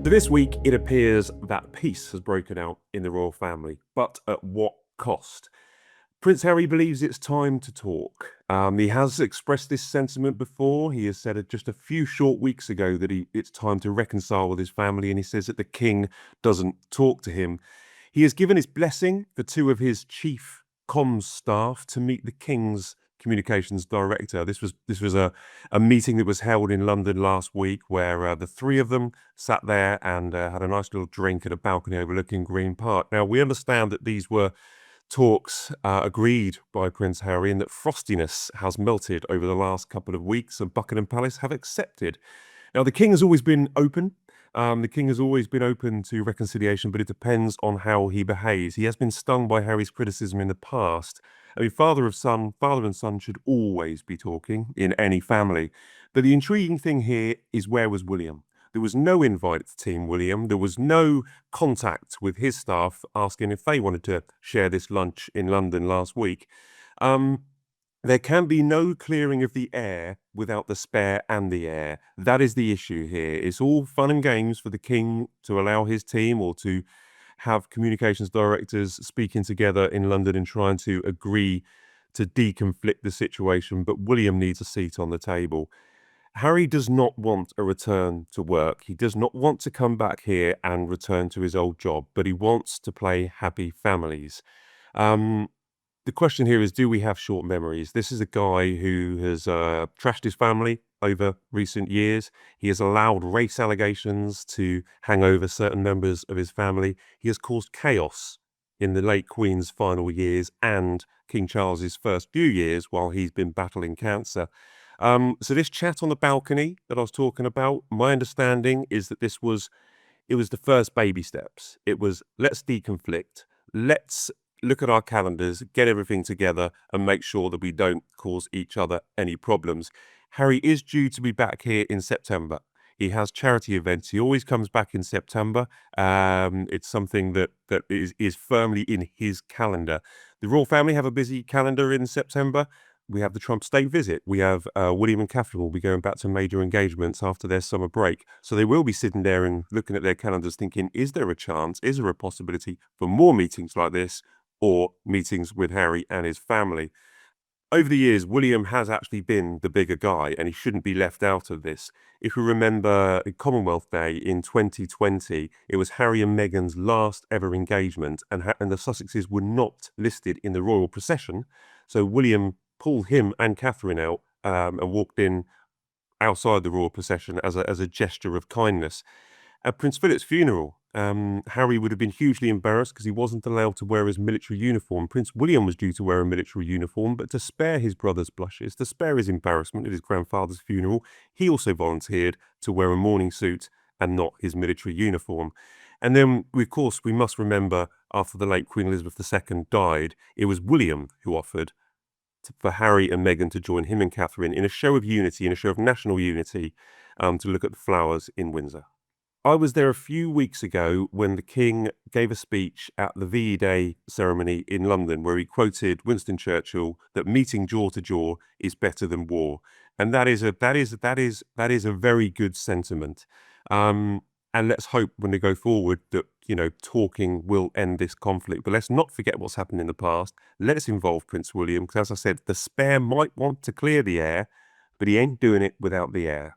So this week, it appears that peace has broken out in the royal family, but at what cost? Prince Harry believes it's time to talk. He has expressed this sentiment before. He has said it just a few short weeks ago that it's time to reconcile with his family, and he says that the king doesn't talk to him. He has given his blessing for two of his chief comms staff to meet the king's communications director. This was a meeting that was held in London last week where the three of them sat there and had a nice little drink at a balcony overlooking Green Park. Now, we understand that these were talks agreed by Prince Harry and that frostiness has melted over the last couple of weeks and Buckingham Palace have accepted. Now, the king has always been open. The king has always been open to reconciliation, but it depends on how he behaves. He has been stung by Harry's criticism in the past. I mean, father and son should always be talking in any family. But the intriguing thing here is, where was William? There was no invite to Team William. There was no contact with his staff asking if they wanted to share this lunch in London last week. There can be no clearing of the air without the spare and the heir. That is the issue here. It's all fun and games for the king to allow his team or to have communications directors speaking together in London and trying to agree to deconflict the situation, but William needs a seat on the table. Harry does not want a return to work. He does not want to come back here and return to his old job, but he wants to play happy families. The question here is, do we have short memories? This is a guy who has trashed his family over recent years. He has allowed race allegations to hang over certain members of his family. He has caused chaos in the late Queen's final years and King Charles's first few years while he's been battling cancer. So this chat on the balcony that I was talking about, my understanding is that it was the first baby steps. It was, let's deconflict, let's look at our calendars, get everything together and make sure that we don't cause each other any problems. Harry is due to be back here in September. He has charity events. He always comes back in September. It's something that is firmly in his calendar. The royal family have a busy calendar in September. We have the Trump state visit. We have William and Catherine will be going back to major engagements after their summer break. So they will be sitting there and looking at their calendars thinking, is there a chance, is there a possibility for more meetings like this or meetings with Harry and his family? Over the years, William has actually been the bigger guy and he shouldn't be left out of this. If you remember Commonwealth Day in 2020, it was Harry and Meghan's last ever engagement and the Sussexes were not listed in the royal procession. So William pulled him and Catherine out and walked in outside the royal procession as a gesture of kindness. At Prince Philip's funeral, Harry would have been hugely embarrassed because he wasn't allowed to wear his military uniform. Prince William was due to wear a military uniform, but to spare his brother's blushes, to spare his embarrassment at his grandfather's funeral, he also volunteered to wear a mourning suit and not his military uniform. And then, of course, we must remember after the late Queen Elizabeth II died, it was William who offered for Harry and Meghan to join him and Catherine in a show of unity, in a show of national unity, to look at the flowers in Windsor. I was there a few weeks ago when the King gave a speech at the VE Day ceremony in London where he quoted Winston Churchill that meeting jaw to jaw is better than war. And that is a very good sentiment. And let's hope when they go forward that, talking will end this conflict. But let's not forget what's happened in the past. Let's involve Prince William because, as I said, the spare might want to clear the air, but he ain't doing it without the heir.